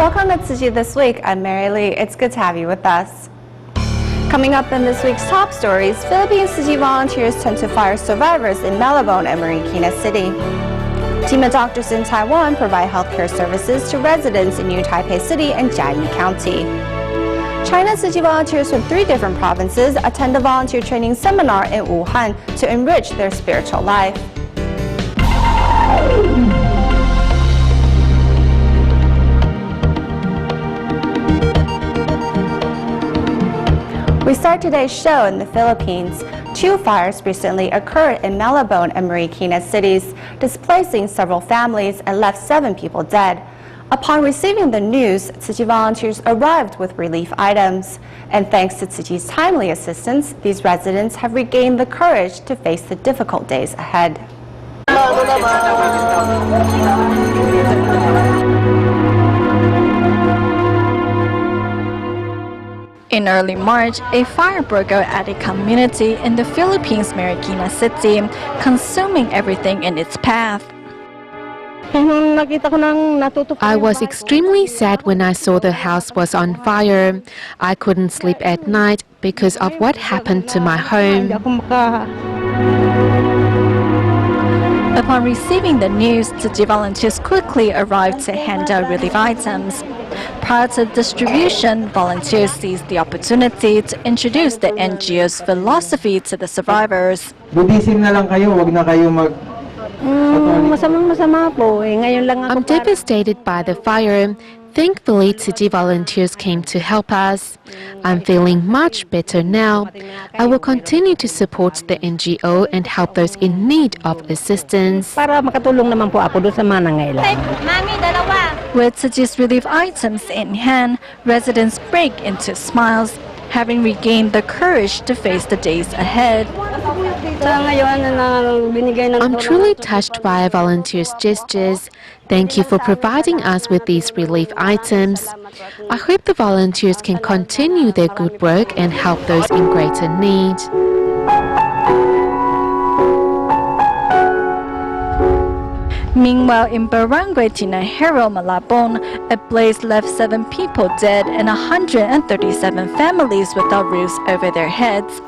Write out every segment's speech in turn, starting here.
Welcome to Tzu Chi This Week. I'm Mary Lee. It's good to have you with us. Coming up in this week's top stories, Philippine Tzu Chi volunteers tend to fire survivors in Malabon and Marikina City. Team of doctors in Taiwan provide healthcare services to residents in New Taipei City and Jiayi County. China's Tzu Chi volunteers from 3 different provinces attend a volunteer training seminar in Wuhan to enrich their spiritual life. We start today's show in the Philippines. 2 fires recently occurred in Malabon and Marikina cities, displacing several families and left 7 people dead. Upon receiving the news, Tzu Chi volunteers arrived with relief items. And thanks to Tzu Chi's timely assistance, these residents have regained the courage to face the difficult days ahead. In early March, a fire broke out at a community in the Philippines' Marikina City, consuming everything in its path. I was extremely sad when I saw the house was on fire. I couldn't sleep at night because of what happened to my home. Upon receiving the news, Tzu Chi volunteers quickly arrived to hand out relief items. Prior to distribution, volunteers seized the opportunity to introduce the NGO's philosophy to the survivors. Buddhism na lang kayo, wag na kayo I'm devastated by the fire. Thankfully, Tzu Chi volunteers came to help us. I'm feeling much better now. I will continue to support the NGO and help those in need of assistance. With Tzu Chi's relief items in hand, residents break into smiles, having regained the courage to face the days ahead. I'm truly touched by volunteers' gestures. Thank you for providing us with these relief items. I hope the volunteers can continue their good work and help those in greater need. Meanwhile, in Barangay Tinahero, Malabon, a blaze left 7 people dead and 137 families without roofs over their heads.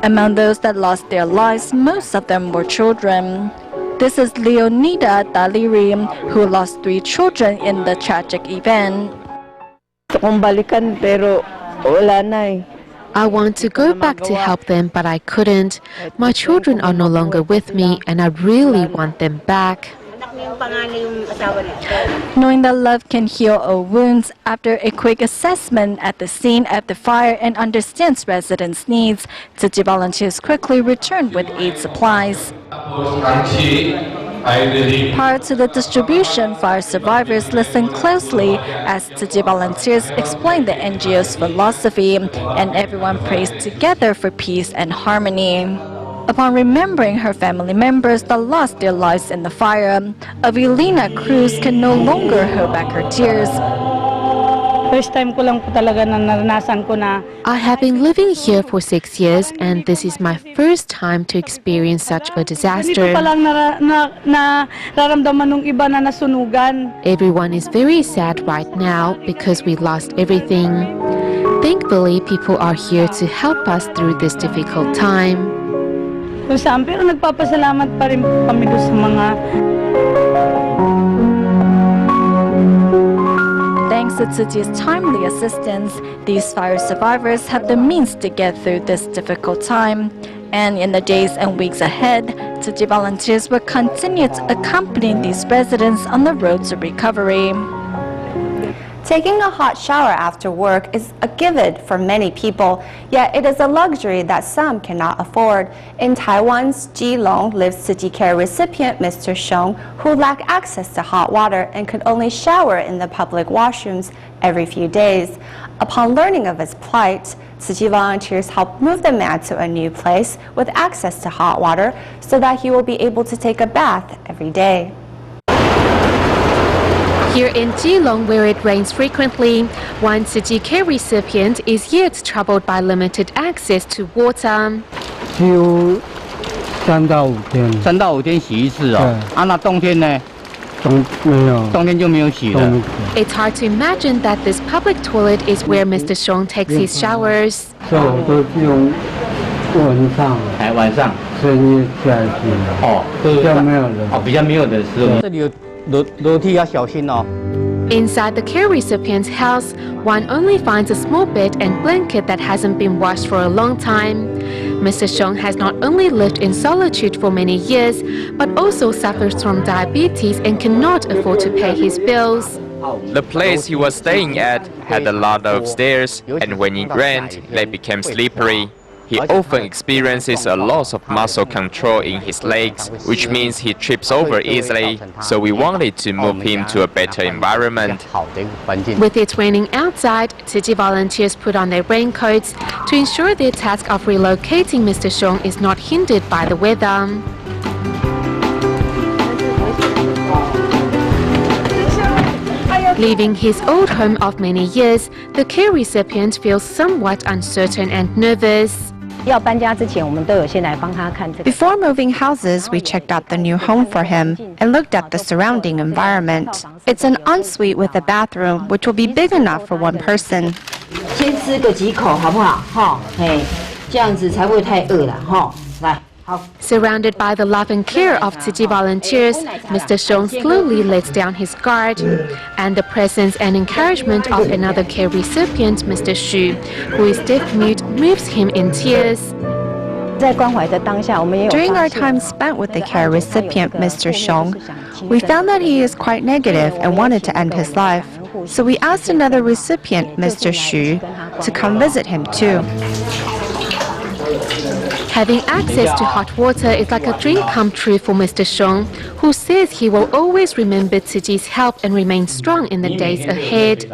Among those that lost their lives, most of them were children. This is Leonida Daliri, who lost 3 children in the tragic event. I want to go back to help them, but I couldn't. My children are no longer with me, and I really want them back. Knowing that love can heal all wounds, after a quick assessment at the scene of the fire and understands residents' needs, Tzu Chi volunteers quickly returned with aid supplies. Prior to the distribution, fire survivors listened closely as Tzu Chi volunteers explained the NGO's philosophy, and everyone prays together for peace and harmony. Upon remembering her family members that lost their lives in the fire, Avelina Cruz can no longer hold back her tears. I have been living here for 6 years, and this is my first time to experience such a disaster. Everyone is very sad right now because we lost everything. Thankfully, people are here to help us through this difficult time. Thanks to Tzu Chi's timely assistance, these fire survivors have the means to get through this difficult time. And in the days and weeks ahead, Tzu Chi volunteers will continue to accompany these residents on the road to recovery. Taking a hot shower after work is a given for many people, yet it is a luxury that some cannot afford. In Taiwan's Keelung lives Tzu Chi care recipient Mr. Xiong, who lacked access to hot water and could only shower in the public washrooms every few days. Upon learning of his plight, Tzu Chi volunteers help move the man to a new place with access to hot water so that he will be able to take a bath every day. Here in Keelung, where it rains frequently, one Tzu Chi care recipient is yet troubled by limited access to water. 3到5天洗一次哦。那冬天呢？ It's hard to imagine that this public toilet is where Mr. Xiong takes his showers. 所以我都用晚上，晚上深夜下去了。比较没有人。比较没有的时候，这里有楼梯要小心哦。 Inside the care recipient's house, one only finds a small bed and blanket that hasn't been washed for a long time. Mr. Xiong has not only lived in solitude for many years, but also suffers from diabetes and cannot afford to pay his bills. The place he was staying at had a lot of stairs, and when it rained, they became slippery. He often experiences a loss of muscle control in his legs, which means he trips over easily, so we wanted to move him to a better environment. With it raining outside, Tzu Chi volunteers put on their raincoats to ensure their task of relocating Mr. Xiong is not hindered by the weather. Leaving his old home of many years, the care recipient feels somewhat uncertain and nervous. Before moving houses, we checked out the new home for him and looked at the surrounding environment. It's an ensuite with a bathroom, which will be big enough for one person. 先吃个几口好不好？哈，嘿，这样子才不会太饿了哈。来。 Surrounded by the love and care of Tzu Chi volunteers, Mr. Xiong slowly lets down his guard. And the presence and encouragement of another care recipient, Mr. Xu, who is deaf-mute, moves him in tears. During our time spent with the care recipient, Mr. Xiong, we found that he is quite negative and wanted to end his life. So we asked another recipient, Mr. Xu, to come visit him too. Having access to hot water is like a dream come true for Mr. Xiong, who says he will always remember Tzu Chi's help and remain strong in the days ahead.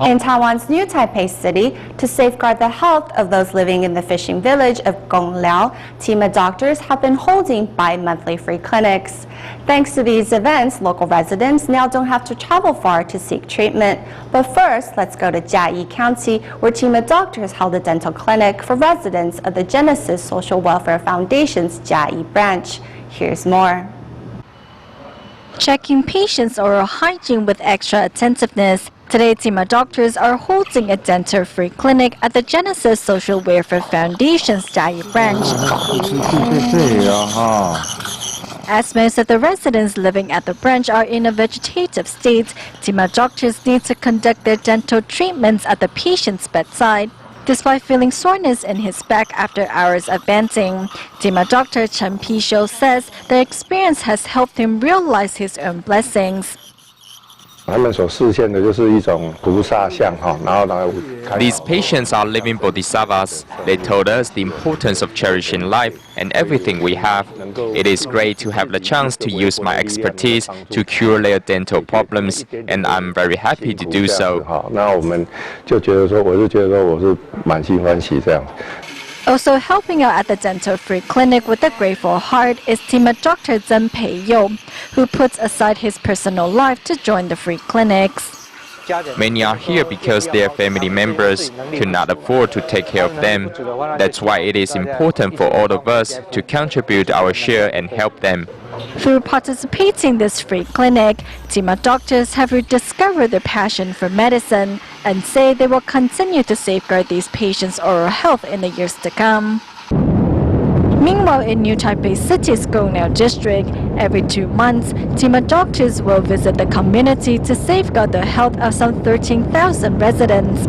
In Taiwan's New Taipei City, to safeguard the health of those living in the fishing village of Gongliao, team of doctors have been holding bi-monthly free clinics. Thanks to these events, local residents now don't have to travel far to seek treatment. But first, let's go to Jiayi County, where team of doctors held a dental clinic for residents of the Genesis Social Welfare Foundation's Jiayi branch. Here's more. Checking patients' oral hygiene with extra attentiveness. Today, team of doctors are holding a dental-free clinic at the Genesis Social Welfare Foundation's Jiayi branch. As most of the residents living at the branch are in a vegetative state, team of doctors need to conduct their dental treatments at the patient's bedside. Despite feeling soreness in his back after hours of venting, team of Dr. Chen Pisho says the experience has helped him realize his own blessings. These patients are living bodhisattvas. They told us the importance of cherishing life and everything we have. It is great to have the chance to use my expertise to cure their dental problems, and I'm very happy to do so. Also helping out at the dental-free clinic with a grateful heart is team of Dr. Zhen Pei-yo, who puts aside his personal life to join the free clinics. Many are here because their family members could not afford to take care of them. That's why it is important for all of us to contribute our share and help them. Through participating in this free clinic, team of doctors have rediscovered their passion for medicine and say they will continue to safeguard these patients' oral health in the years to come. Meanwhile, in New Taipei City's Gongliao district, every 2 months, team of doctors will visit the community to safeguard the health of some 13,000 residents.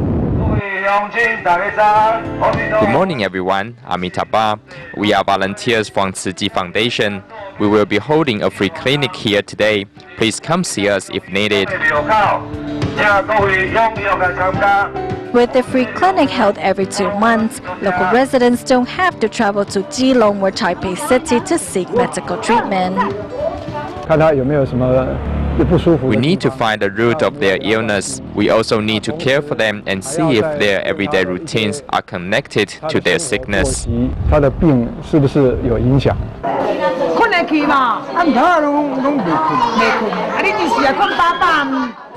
Good morning, everyone. I'm Itaba. We are volunteers from Tzu Chi Foundation. We will be holding a free clinic here today. Please come see us if needed. With the free clinic held every 2 months, local residents don't have to travel to Keelung or Taipei City to seek medical treatment. We need to find the root of their illness. We also need to care for them and see if their everyday routines are connected to their sickness.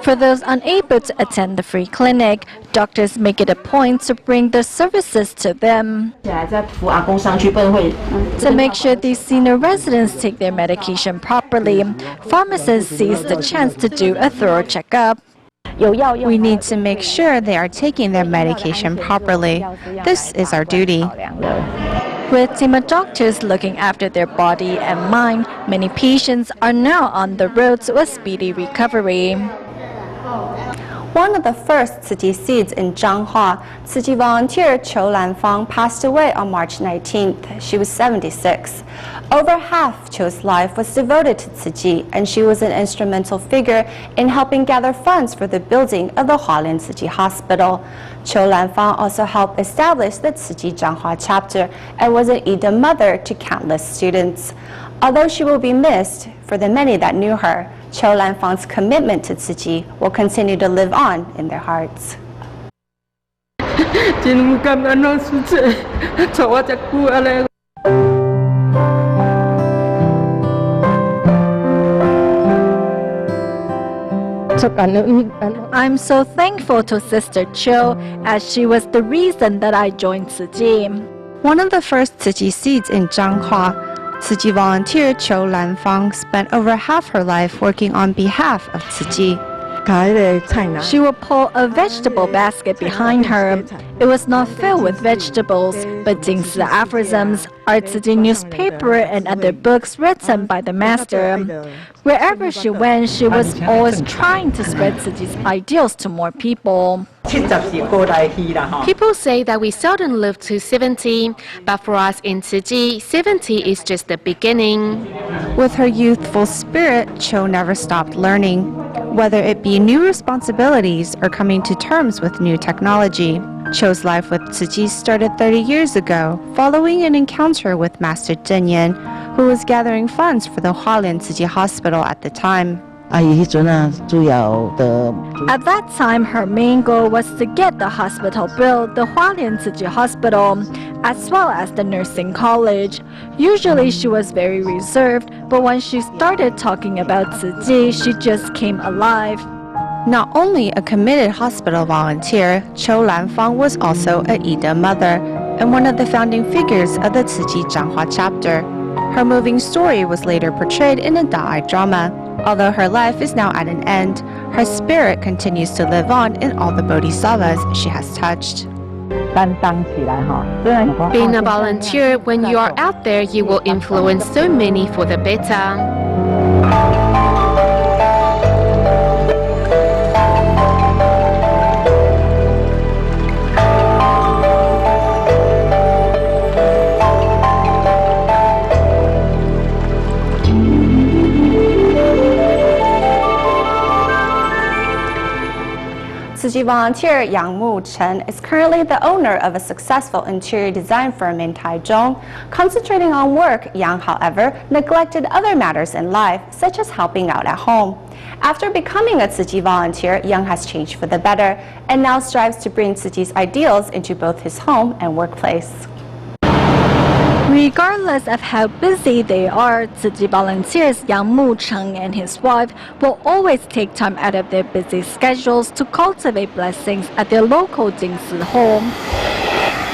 For those unable to attend the free clinic, doctors make it a point to bring the services to them. To make sure these senior residents take their medication properly, pharmacists seize the chance to do a thorough checkup. We need to make sure they are taking their medication properly. This is our duty. With a team of doctors looking after their body and mind, many patients are now on the road to a speedy recovery. One of the first Tzu Chi seeds in Zhanghua, Tzu Chi volunteer Qiu Lanfang passed away on March 19th. She was 76. Over half Qiu's life was devoted to Tzu Chi, and she was an instrumental figure in helping gather funds for the building of the Hualien Tzu Chi Hospital. Qiu Lanfang also helped establish the Tzu Chi Zhanghua chapter and was an Ida mother to countless students. Although she will be missed, for the many that knew her, Qiu Lanfang's commitment to Tzu Chi will continue to live on in their hearts. I'm so thankful to Sister Qiu, as she was the reason that I joined Tzu Chi. One of the first Tzu Chi seeds in Zhanghua, Tzu Chi volunteer Qiu Lanfang spent over half her life working on behalf of Tzu Chi. She would pull a vegetable basket behind her. It was not filled with vegetables, but Jingzi aphorisms, Art Tzu Chi newspaper, and other books written by the master. Wherever she went, she was always trying to spread Tzu Chi's ideals to more people. People say that we seldom live to 70, but for us in Tzu Chi, 70 is just the beginning. With her youthful spirit, Qiu never stopped learning, whether it be new responsibilities or coming to terms with new technology. Qiu's life with Tzu Chi started 30 years ago, following an encounter with Master Zhen Yan, who was gathering funds for the Hualien Tzu Chi Hospital at the time. At that time, her main goal was to get the hospital built, the Hualien Tzu Chi Hospital, as well as the nursing college. Usually she was very reserved, but when she started talking about Tzu Chi, she just came alive. Not only a committed hospital volunteer, Qiu Lanfang was also a Ida mother and one of the founding figures of the Tzu Chi Zhanghua chapter. Her moving story was later portrayed in a Da'ai drama. Although her life is now at an end, her spirit continues to live on in all the bodhisattvas she has touched. Being a volunteer, when you are out there, you will influence so many for the better. Tzu Chi volunteer Yang Mu-chen is currently the owner of a successful interior design firm in Taichung. Concentrating on work, Yang, however, neglected other matters in life, such as helping out at home. After becoming a Tzu Chi volunteer, Yang has changed for the better and now strives to bring Tzu Chi's ideals into both his home and workplace. Regardless of how busy they are, Tzu Chi volunteers Yang Mu-cheng and his wife will always take time out of their busy schedules to cultivate blessings at their local Jingsi home.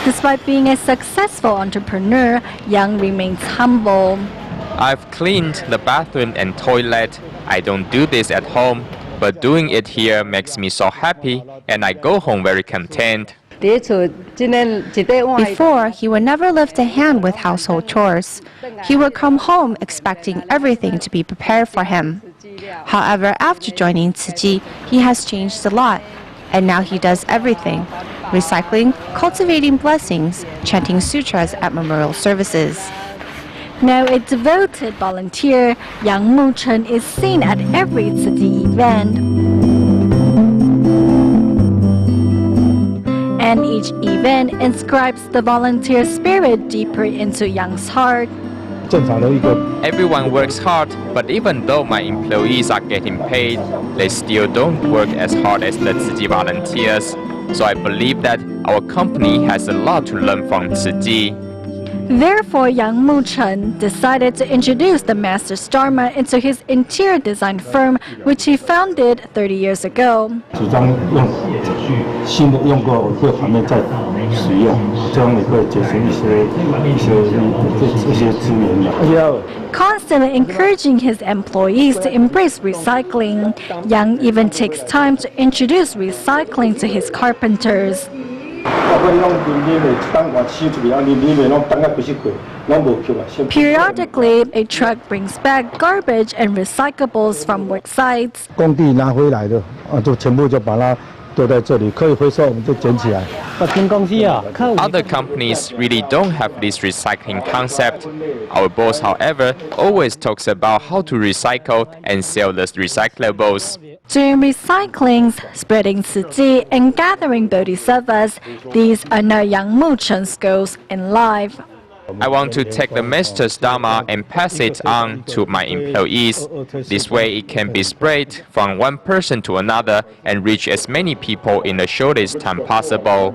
Despite being a successful entrepreneur, Yang remains humble. I've cleaned the bathroom and toilet. I don't do this at home, but doing it here makes me so happy, and I go home very content. Before, he would never lift a hand with household chores. He would come home expecting everything to be prepared for him. However, after joining Tzu Chi, he has changed a lot, and now he does everything: recycling, cultivating blessings, chanting sutras at memorial services. Now a devoted volunteer, Yang Mu-chen is seen at every Tzu Chi event. And each event inscribes the volunteer spirit deeper into Yang's heart. Everyone works hard, but even though my employees are getting paid, they still don't work as hard as the Tzu Chi volunteers. So I believe that our company has a lot to learn from Tzu Chi. Therefore, Yang Mu-chen decided to introduce the Master's Dharma into his interior design firm, which he founded 30 years ago. 主张用新的用过各方面再使用，这样也会节省一些资源的。而且要 Constantly encouraging his employees to embrace recycling, Yang even takes time to introduce recycling to his carpenters. Periodically, a truck brings back garbage and recyclables from work sites. 工地拿回来的就全部就把它丢在这里，可以回收我们就捡起来。 Other companies really don't have this recycling concept. Our boss, however, always talks about how to recycle and sell the recyclables. Doing recyclings, spreading Tzu Chi, and gathering bodhisattvas, these are now Yang Mu-chen's goals in life. I want to take the Master's Dharma and pass it on to my employees. This way it can be spread from one person to another and reach as many people in the shortest time possible.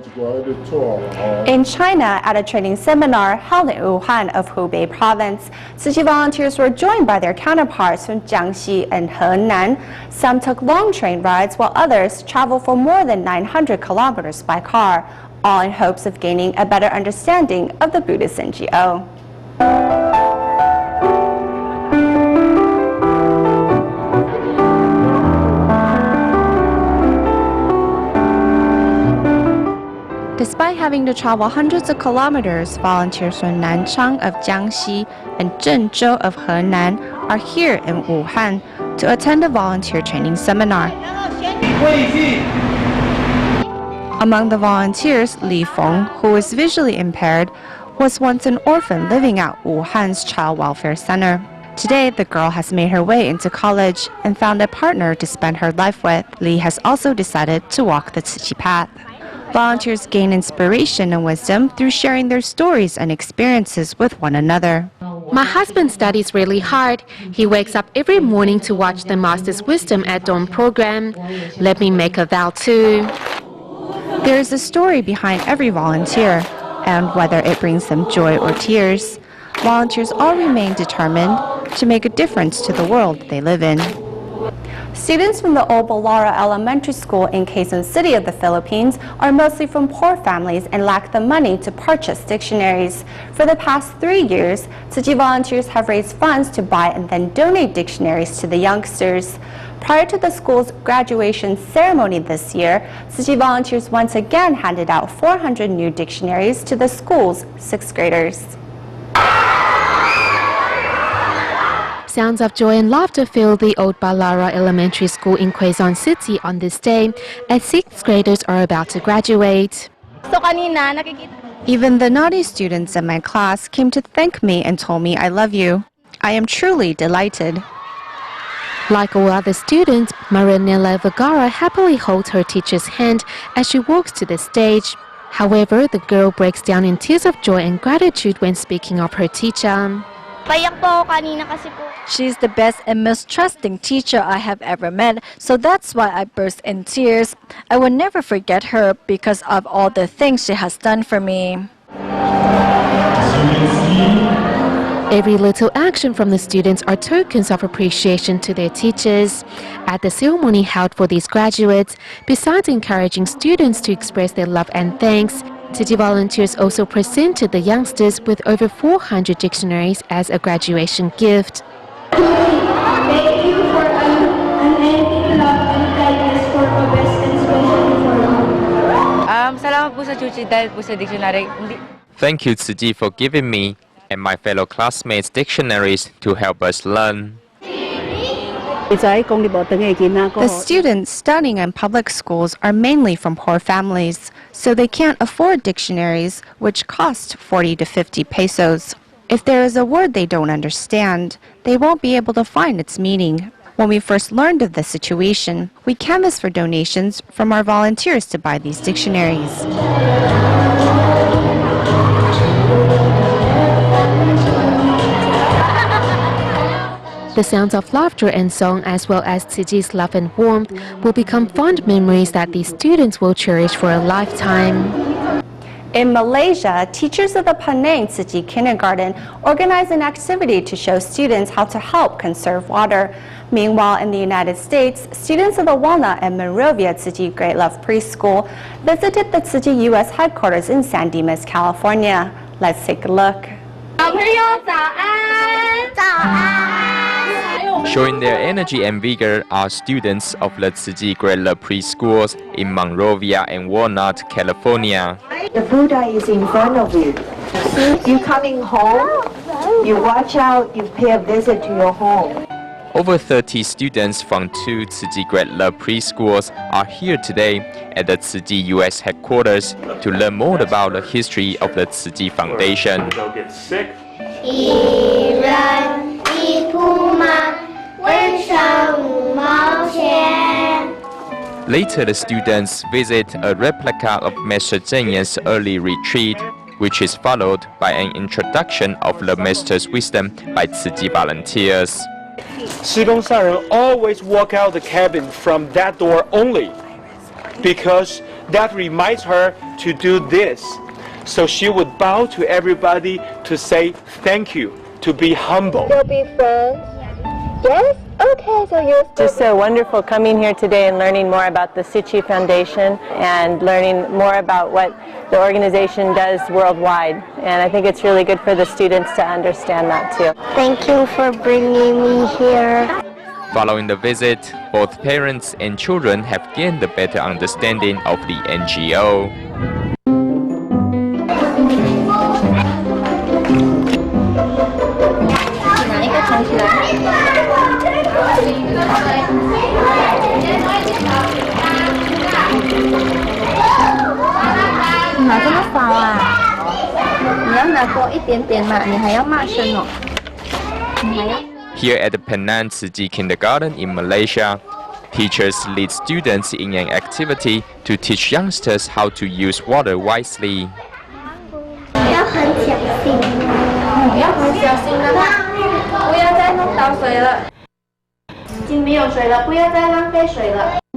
In China, at a training seminar held in Wuhan of Hubei province, Tzu Chi volunteers were joined by their counterparts from Jiangxi and Henan. Some took long train rides while others traveled for more than 900 kilometers by car, all in hopes of gaining a better understanding of the Buddhist NGO. Despite having to travel hundreds of kilometers, volunteers from Nanchang of Jiangxi and Zhenzhou of Henan are here in Wuhan to attend a volunteer training seminar. Among the volunteers, Li Feng, who is visually impaired, was once an orphan living at Wuhan's Child Welfare Center. Today, the girl has made her way into college and found a partner to spend her life with. Li has also decided to walk the Tzu Chi path. Volunteers gain inspiration and wisdom through sharing their stories and experiences with one another. My husband studies really hard. He wakes up every morning to watch the Master's Wisdom at Dawn program. Let me make a vow too. There is a story behind every volunteer, and whether it brings them joy or tears, volunteers all remain determined to make a difference to the world they live in. Students from the Old Balara Elementary School in Quezon City of the Philippines are mostly from poor families and lack the money to purchase dictionaries. For the past 3 years, Tzu Chi volunteers have raised funds to buy and then donate dictionaries to the youngsters. Prior to the school's graduation ceremony this year, Tzu Chi volunteers once again handed out 400 new dictionaries to the school's 6th graders. Sounds of joy and laughter fill the Old Balara Elementary School in Quezon City on this day, as 6th graders are about to graduate. Even the naughty students in my class came to thank me and told me I love you. I am truly delighted. Like all other students, Marinella Vergara happily holds her teacher's hand as she walks to the stage. However, the girl breaks down in tears of joy and gratitude when speaking of her teacher. She's the best and most trusting teacher I have ever met, so that's why I burst in tears. I will never forget her because of all the things she has done for me. Every little action from the students are tokens of appreciation to their teachers. At the ceremony held for these graduates, besides encouraging students to express their love and thanks, Tzu Chi volunteers also presented the youngsters with over 400 dictionaries as a graduation gift. Thank you for unending love and kindness for the best and especially for me. Salamat po sa Tzu Chi dahil po sa dictionary. Thank you, Tzu Chi, for giving me and my fellow classmates dictionaries to help us learn. The students studying in public schools are mainly from poor families, so they can't afford dictionaries, which cost 40 to 50 pesos. If there is a word they don't understand, they won't be able to find its meaning. When we first learned of the situation, we canvassed for donations from our volunteers to buy these dictionaries. The sounds of laughter and song, as well as Tzu Chi's love and warmth, will become fond memories that these students will cherish for a lifetime. In Malaysia, teachers of the Penang Tzu Chi Kindergarten organized an activity to show students how to help conserve water. Meanwhile, in the United States, students of the Walnut and Monrovia Tzu Chi Great Love Preschool visited the Tzu Chi U.S. headquarters in San Dimas, California. Let's take a look. Showing their energy and vigor are students of the Tzu Chi Great Love Preschools in Monrovia and Walnut, California. The Buddha is in front of you. You coming home, you watch out, you pay a visit to your home. Over 30 students from 2 Tzu Chi Great Love Preschools are here today at the Tzu Chi U.S. headquarters to learn more about the history of the Tzu Chi Foundation. They'll get sick. Later, the students visit a replica of Master Cheng Yan's early retreat, which is followed by an introduction of the Master's wisdom by Tzu Chi volunteers. Shigong Sanren always walk out the cabin from that door only, because that reminds her to do this. So she would bow to everybody to say thank you, to be humble. You'll be friends? Yes? Okay, so you're Just so wonderful coming here today and learning more about the Tzu Chi Foundation and learning more about what the organization does worldwide. And I think it's really good for the students to understand that too. Thank you for bringing me here. Following the visit, both parents and children have gained a better understanding of the NGO. Here at the Penang Tzu Chi Kindergarten in Malaysia, teachers lead students in an activity to teach youngsters how to use water wisely.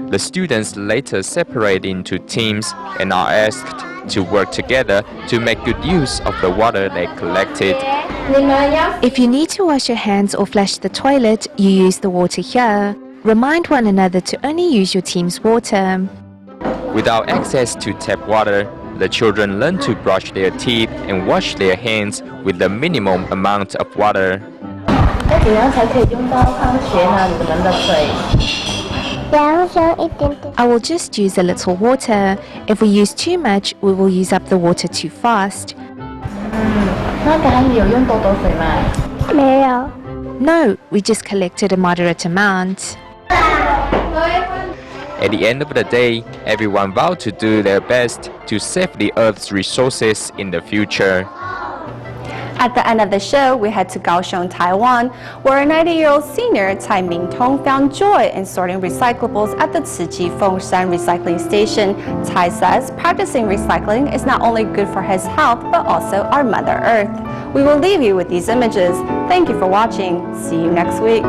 The students later separate into teams and are asked to work together to make good use of the water they collected. If you need to wash your hands or flush the toilet, you use the water here. Remind one another to only use your team's water. Without access to tap water, the children learn to brush their teeth and wash their hands with the minimum amount of water. I will just use a little water. If we use too much, we will use up the water too fast. No, we just collected a moderate amount. At the end of the day, everyone vowed to do their best to save the Earth's resources in the future. At the end of the show, we head to Kaohsiung, Taiwan, where a 90-year-old senior, Tsai Ming-tong, found joy in sorting recyclables at the Tzu Chi Fengshan recycling station. Tsai says practicing recycling is not only good for his health, but also our Mother Earth. We will leave you with these images. Thank you for watching. See you next week.